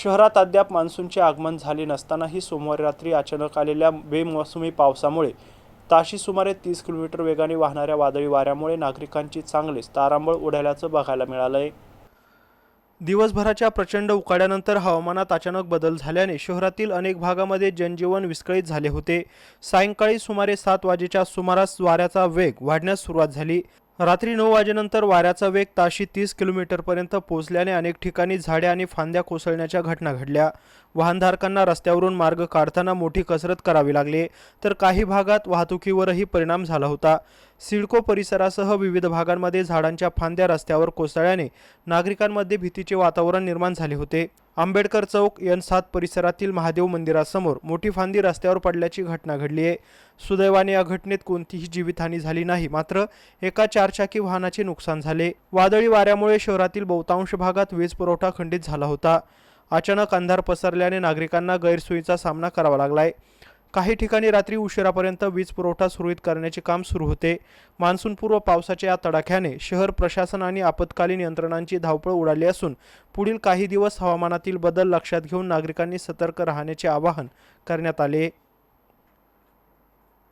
शहरात अद्याप मान्सूनचे आगमन झाले नसतानाही सोमवारी रात्री अचानक आलेल्या बेमोसमी पावसामुळे ताशी सुमारे 30 किलोमीटर वेगाने वाहणाऱ्या वादळी वाऱ्यामुळे नागरिकांची चांगलीच तारांबळ उडाल्याचं बघायला मिळालंय। दिवसभराच्या प्रचंड उकाड्यानंतर हवामानात अचानक बदल झाल्याने शहरातील अनेक भागामध्ये जनजीवन विस्कळीत झाले होते। सायंकाळी सुमारे 7 वाजेच्या सुमारास वाऱ्याचा वेग वाढण्यास सुरुवात झाली। रात्री 9 वाजेनंतर वाऱ्याचा वेग ताशी 30 किलोमीटरपर्यंत पोहोचल्याने अनेक ठिकाणी झाडे आणि फांद्या कोसळण्याच्या घटना घडल्या। वाहनधारकांना रस्त्यावरून मार्ग काढताना मोठी कसरत करावी लागली, तर काही भागात वाहतुकीवरही परिणाम झाला होता। सिडको परिसरासह विविध भागांमध्ये झाडांच्या फांद्या रस्त्यावर कोसळल्याने नागरिकांमध्ये भीतीचे वातावरण निर्माण झाले होते। आंबेडकर चौक N7 परिसरातील महादेव मंदिरासमोर मोठी फांदी रस्त्यावर पडल्याची घटना घडली आहे। सुदैवाने या घटनेत कोणतीही जीवितहानी झाली नाही, मात्र एका चारचाकी वाहनाचे नुकसान झाले। वादळी वाऱ्यामुळे शहरातील बहुतांश भागात वीज पुरवठा खंडित झाला होता। अचानक अंधार पसरल्याने नागरिकांना गैरसोयीचा सामना करावा लागलाय। काही ठिकाणी रात्री उशिरापर्यंत वीज पुरवठा सुरळीत करण्याचे काम सुरू होते। मान्सूनपूर्व पावसाच्या या तडाख्याने शहर प्रशासन आणि आपत्कालीन यंत्रणांची धावपळ उडाली असून पुढील काही दिवस हवामानातील बदल लक्षात घेऊन नागरिकांनी सतर्क राहण्याचे आवाहन करण्यात आले।